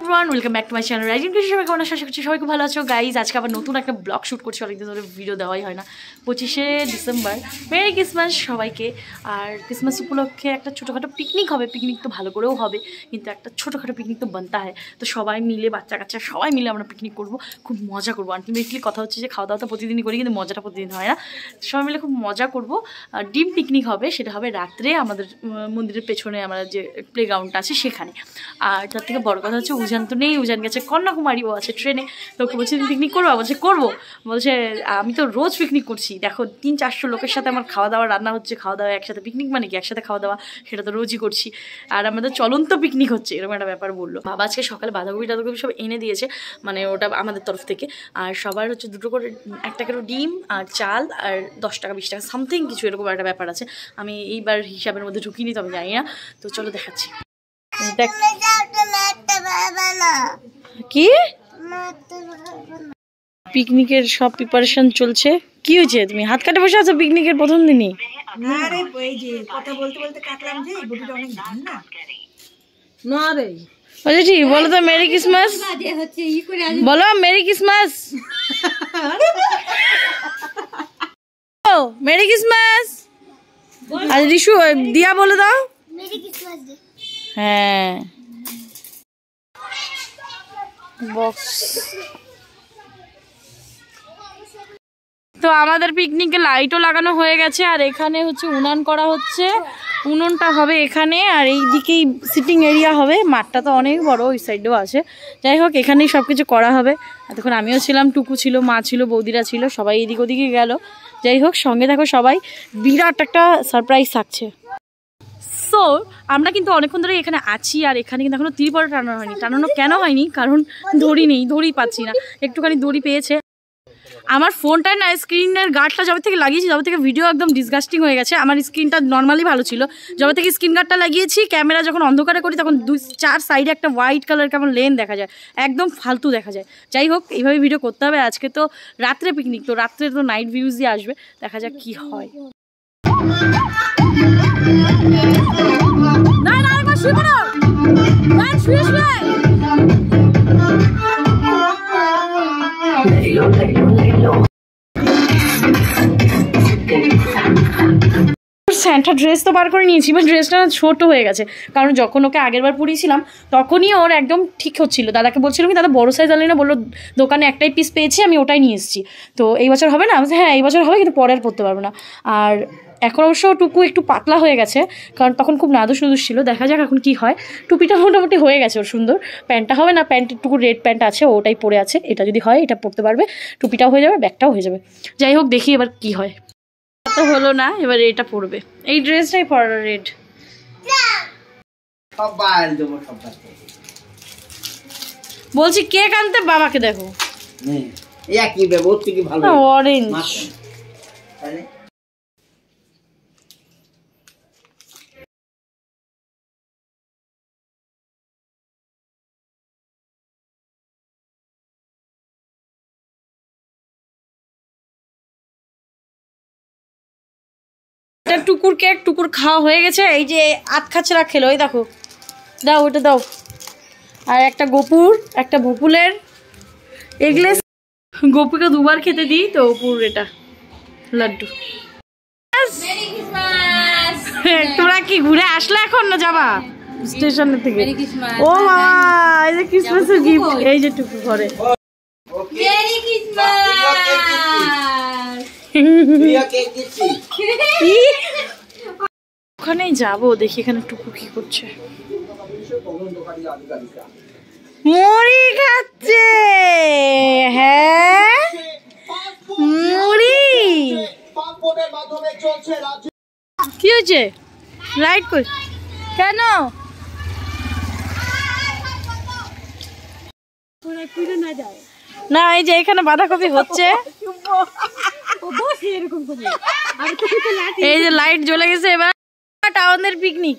Welcome back to my channel rising কৃষি। সবাই কেমন আশা করছি সবাই খুব ভালো আছো গাইজ। আজকে আবার নতুন একটা ব্লগ শ্যুট করছি, অনেকদিন ধরে ভিডিও দেওয়াই হয় না। 25শে ডিসেম্বর, মেরি ক্রিসমাস সবাইকে। আর ক্রিসমাস উপলক্ষে একটা ছোটোখাটো পিকনিক হবে, পিকনিক তো ভালো করেও হবে, কিন্তু একটা ছোটোখাটো পিকনিক তো বানতে হয়। তো সবাই মিলে, বাচ্চা কাচ্চা সবাই মিলে আমরা পিকনিক করবো, খুব মজা করবো। আলটিমেটলি কথা হচ্ছে যে খাওয়া দাওয়া তো প্রতিদিনই করি, কিন্তু মজাটা প্রতিদিন হয় না। সবাই মিলে খুব মজা করবো। ডিম পিকনিক হবে, সেটা হবে রাত্রে আমাদের মন্দিরের পেছনে, আমরা যে প্লেগ্রাউন্ডটা আছে সেখানে। আর তার থেকে বড় কথা হচ্ছে উজান তো নেই, উজান গেছে কন্যাকুমারী, ও আছে ট্রেনে। তো ওকে বলছে তুমি পিকনিক করবো? বলছে করবো। বলছে আমি তো রোজ পিকনিক করছি, দেখো 300-400 লোকের সাথে আমার খাওয়া দাওয়া রান্না হচ্ছে, খাওয়া দাওয়া একসাথে। পিকনিক মানে কি একসাথে খাওয়া দাওয়া, সেটা তো রোজই করছি। আর আমাদের চলন্ত পিকনিক হচ্ছে, এরকম একটা ব্যাপার বললো বাবা। আজকে সকালে বাঁধাকপি টাধাকপি সব এনে দিয়েছে, মানে ওটা আমাদের তরফ থেকে। আর সবার হচ্ছে 2টো করে, 1 টাকারও ডিম আর চাল, আর 10 টাকা 20 টাকা সামথিং কিছু এরকম একটা ব্যাপার আছে। আমি এইবার হিসাবের মধ্যে ঢুকিনি, তো আমি জানি না। তো চলো দেখাচ্ছি। দেখ কি পিকনিকের সব প্রিপারেশন চলছে। কি হয়েছে, তুমি হাত কাটে বসে আছো পিকনিকের প্রথম দিনই? আরে এই যে কথা বলতে বলতে কাটলাম, যে বডিটা অনেক ধান না না রে। আচ্ছা ঠিক বলো তো, মেরি ক্রিসমাস বলো, মেরি ক্রিসমাস। ও মেরি ক্রিসমাস। আর রিশু দিয়া বলে দাও মেরি ক্রিসমাস। হ্যাঁ বক্স। তো আমাদের পিকনিকে লাইটও লাগানো হয়ে গেছে, আর এখানে হচ্ছে উনান করা হচ্ছে। উনুনটা হবে এখানে, আর এই দিকেই সিটিং এরিয়া হবে। মাঠটা তো অনেক বড়, ওই সাইডেও আছে। যাই হোক, এখানেই সব কিছু করা হবে। এতক্ষণ আমিও ছিলাম, টুকু ছিল, মা ছিল, বৌদিরা ছিল, সবাই এদিক ওদিকে গেল। যাই হোক, সঙ্গে দেখো সবাই, বিরাট একটা সারপ্রাইজ থাকছে। সো আমরা কিন্তু অনেকক্ষণ ধরে এখানে আছি, আর এখানে কিন্তু এখনো ত্রিপল টানানো হয়নি। টানানো কেন হয়নি? কারণ দড়ি নেই, দড়ি পাচ্ছি না। একটুখানি দড়ি পেয়েছে। আমার ফোনটায় না স্ক্রিনের গার্ডটা যবে থেকে লাগিয়েছি, যবে থেকে ভিডিও একদম ডিসগাস্টিং হয়ে গেছে। আমার স্ক্রিনটা নর্মালি ভালো ছিল, যবে থেকে স্ক্রিন গার্ডটা লাগিয়েছি, ক্যামেরা যখন অন্ধকারে করি তখন 2-4 সাইডে একটা হোয়াইট কালার কেমন লেন দেখা যায়, একদম ফালতু দেখা যায়। যাই হোক, এইভাবে ভিডিও করতে হবে। আজকে তো রাত্রে পিকনিক, তো রাত্রে তো নাইট ভিউজ দিয়ে আসবে, দেখা যাক কি হয়। না না একবার শুয়ে পড়ো, না শুয়ে শুয়ে। স্যান্টা ড্রেস তো বার করে নিয়েছি, বাট ড্রেসটা ছোট হয়ে গেছে। কারণ যখন ওকে আগের বার পরিয়েছিলাম তখনই ওর একদম ঠিক হচ্ছিল। দাদাকে বলছিলাম কি দাদা বড় সাইজ আনলি না, বললো দোকানে একটাই পিস পেয়েছি, আমি ওটাই নিয়ে এসেছি। তো এই বছর হবে না? হ্যাঁ এই বছর হবে, কিন্তু পরে আর পরতে পারবো না। আর এখন অবশ্য টুকু একটু পাতলা হয়ে গেছে, কারণ তখন খুব নাদুস নুদুস ছিল। দেখা যাক এখন কি হয়। টুপিটা মোটামুটি হয়ে গেছে ওর সুন্দর। প্যান্টটা হবে না, প্যান্টের টুকু রেড প্যান্ট আছে, ওটাই পরে আছে। এটা যদি হয় এটা পরতে পারবে, টুপিটাও হয়ে যাবে, ব্যাগটাও হয়ে যাবে। যাই হোক, দেখি এবার কি হয়। তো হলো না, এবার এটা পরবে, এই ড্রেসটাই পরা রেড। বলছি কেক আনতে, বাবাকে দেখো অরেঞ্জ। এটা টুকুর কেক, টুকুর খাওয়া হয়ে গেছে। এই যে আধ খাচড়া খেলো, ওই দেখো, দাও ওটা দাও। আর একটা গোপুর, একটা ভপুলের, এগুলো গোপুকে 2বার খেতে দিই, তো অপুর এটা লাড্ডু। তোরা কি ঘুরে আসলে এখন, না যাবা স্টেশনের থেকে? ও বাবা, এই যে ক্রিসমাসের গিফট, এই যে টুকু ঘরে। ওখানেই যাবো, দেখি এখানে টুকু কি করছে। মুড়ি খাচ্ছে, হ্যাঁ মুড়ি। কি হয়েছে? লাইট কই কেন? না এই যে এখানে বাঁধাকপি হচ্ছে, এই যে লাইট জ্বলে গেছে। এবার টাউনের পিকনিক।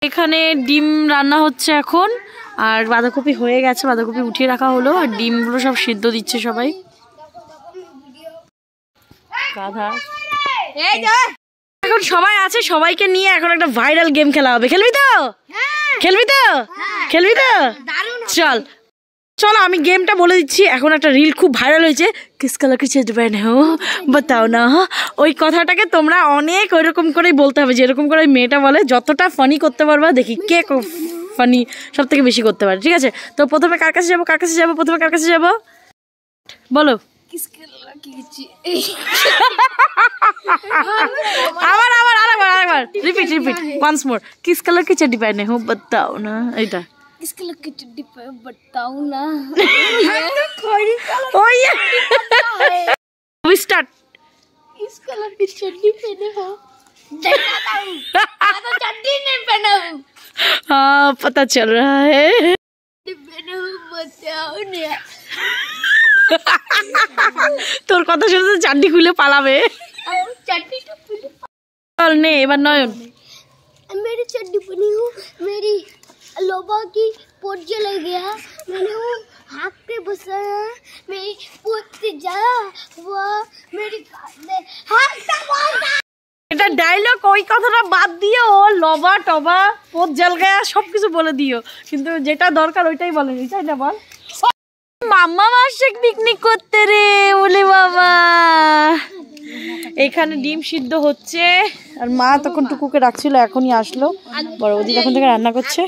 এখানে ডিম রান্না হচ্ছে এখন, আর বাঁধাকপি হয়ে গেছে, বাঁধাকপি উঠিয়ে রাখা হলো, আর ডিমগুলো সব সিদ্ধ দিচ্ছে সবাই। গাধা এখন সবাই আছে, সবাইকে নিয়ে এখন একটা ভাইরাল গেম খেলা হবে। খেলবি তো? খেলবি তো? খেলবি তো? চল চলো, আমি গেমটা বলে দিচ্ছি। এখন একটা রিল খুব ভাইরাল হয়েছে, কিস কালার কি চেয়ে দেবেন হো বাতাও না। ওই কথাটাকে তোমরা অনেক ওইরকম করেই বলতে হবে, যেরকম করে মেয়েটা বলে। যতটা ফানি করতে পারবা, দেখি কে ফানি সব থেকে বেশি করতে পারে। ঠিক আছে, তো প্রথমে কার কাছে যাবো? প্রথমে কার কাছে যাবো বলো? আরেকবার রিপিট ওয়ান্স মোর। কিস কালার কি চड्डी पहने हो बताओ ना। এটা किस कलर की चड्डी पे बताओ ना। ओए वी स्टार्ट। किस कलर की चड्डी पहने हो? देखता हूं, मैं तो चड्डी नहीं पहना हूं। हाँ पता चल रहा है। पहने हो बताओ ना। তোর কথা শুনে তো চাড্ডি খুলে পালাবে। चड्डी तो खुली। চল নে এবার নয়ন। मेरी चड्डी पहनी हूँ, मेरी लोबा की पोट जल गया, मैंने वो हाथ पे बसाया, मेरी पोट से जा वो मेरी हाथ का बोलता। এটা ডায়লগ, ওই কথাটা বাদ দিয়ে ও লবা টবা পোত জল গায়া সবকিছু বলে দিও, কিন্তু যেটা দরকার ওইটাই বলেনি, তাই না বল? মাম্মা আসছে পিকনিক করতে রে, বলে বাবা। এখানে ডিম সিদ্ধ হচ্ছে, আর মা তখন টুকুকে রাখছিল, এখনই আসলো। বড় বৌদি তখন থেকে রান্না করছে।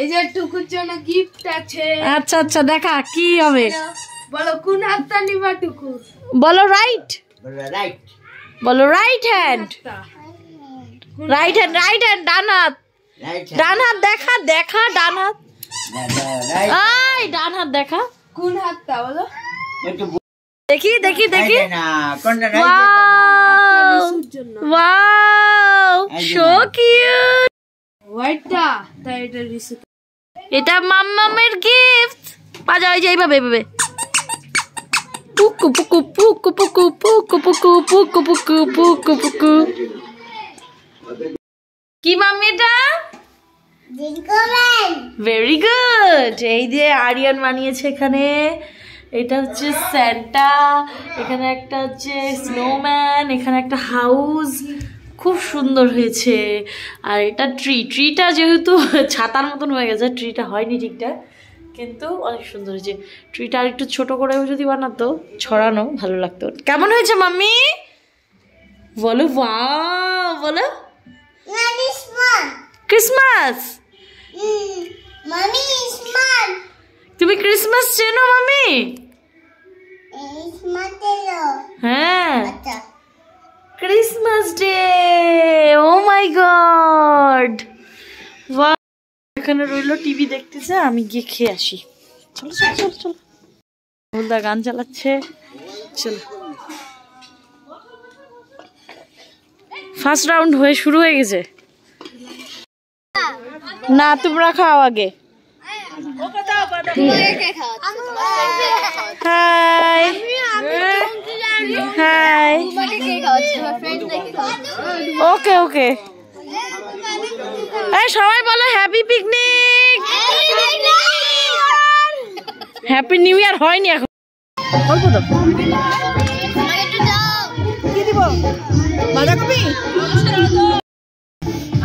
এই যে টুকুর জন্য গিফট আছে। আচ্ছা আচ্ছা, দেখা কি হবে বলো কোন হাতটা নিবা টুকু? বলো রাইট, বলো right hand, right hand, right hand, ডান হাত, ডান হাত দেখা, দেখা ডান হাত, এই ডান হাত দেখা। কোন হাতটা বলো? দেখি দেখি দেখি। Wow so cute. হোয়াইটটা তাই এটা রিসিভ। এটা মাম্মামের গিফট। বাজাও এই যে এইভাবে এইভাবে। পুকু পুকু পুকু পুকু পুকু পুকু পুকু পুকু পুকু পুকু। কি মাম্মি এটা? Very good. এই যে আরিয়ান বানিয়েছে এখানে। এটা হচ্ছে স্যান্টা, এখানে একটা হচ্ছে স্নোম্যান, এখানে একটা হাউস, খুব সুন্দর হয়েছে। আর এটা ট্রিটা যেহেতু ছাতার মতন হয়ে গেছে, ট্রিটা হয়নি ঠিকঠাক, কিন্তু অনেক সুন্দর হয়েছে। ট্রিটা আর একটু ছোট করেও যদি বানাতো, ছড়ানো, ভালো লাগতো। কেমন হয়েছে মাম্মি বলো? ওয়াও বলো। ক্রিসমাস। তুমি ক্রিসমাস চেনো মাম্মি? হ্যাঁ, ক্রিসমাস ডে। ও মাই গড। এখানে রইলো, টিভি দেখতেছে, আমি গিয়ে খেয়ে আসি। চলো চলো চলো চলো। বলদা গান চালাচ্ছে, চলো। ফার্স্ট রাউন্ড হয়ে শুরু হয়ে গেছে। না তোমরা খাও আগে। Hi hi. Okay okay. এই সবাই বলো happy picnic. Happy new year হয়নি এখন। অল্প তো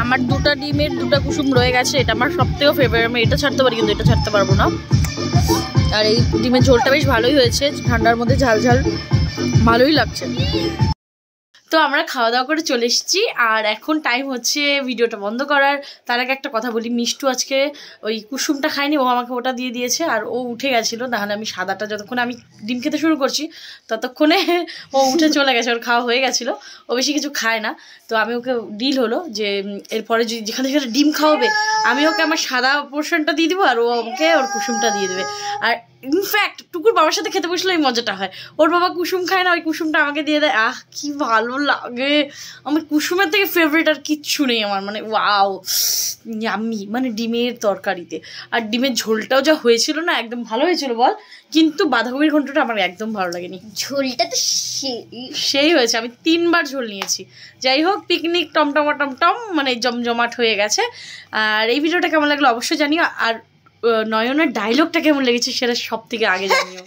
আমার দুটা ডিমের দুটা কুসুম রয়ে গেছে। এটা আমার সব থেকে ফেভারিট। আমি এটা ছাড়তে পারি, কিন্তু এটা ছাড়তে পারবো না। আর এই ডিমের ঝোলটা বেশ ভালোই হয়েছে, ঠান্ডার মধ্যে ঝাল ঝাল, ভালোই লাগছে। তো আমরা খাওয়া দাওয়া করে চলে এসেছি, আর এখন টাইম হচ্ছে ভিডিওটা বন্ধ করার। তার আগে একটা কথা বলি, মিষ্টু আজকে ওই কুসুমটা খায়নি, ও আমাকে ওটা দিয়ে দিয়েছে, আর ও উঠে গেছিলো। তাহলে আমি সাদাটা যতক্ষণ আমি ডিম খেতে শুরু করছি, ততক্ষণে ও উঠে চলে গেছে, ওর খাওয়া হয়ে গেছিলো। ও বেশি কিছু খায় না। তো আমি ওকে ডিল হলো যে এরপরে যদি যেখানে যেখানে ডিম খাওয়াবে, আমি ওকে আমার সাদা পোর্শনটা দিয়ে দেবো, আর ও আমাকে ওর কুসুমটা দিয়ে দেবে। আর ইনফ্যাক্ট টুকুর বাবার সাথে খেতে বসলে এই মজাটা হয়। ওর বাবা কুসুম খায় না, ওই কুসুমটা আমাকে দিয়ে দেয়। কি ভালো লাগে আমার। কুসুমের থেকে ফেভারিট আর কিচ্ছু নেই আমার, মানে ওয়াও ইয়াম্মি। মানে ডিমের তরকারিতে আর ডিমের ঝোলটাও যা হয়েছিল না, একদম ভালো হয়েছিল বল। কিন্তু বাঁধাকপির ঘন্টটা আমার একদম ভালো লাগেনি। ঝোলটা তো সেই হয়েছে, আমি 3 বার ঝোল নিয়েছি। যাই হোক, পিকনিক টমটমা টমটম মানে জমজমাট হয়ে গেছে। আর এই ভিডিওটা কেমন লাগলো অবশ্যই জানিও। আর নয়নের ডায়লগটা কেমন লেগেছে সেটা সব থেকে আগে জানিও।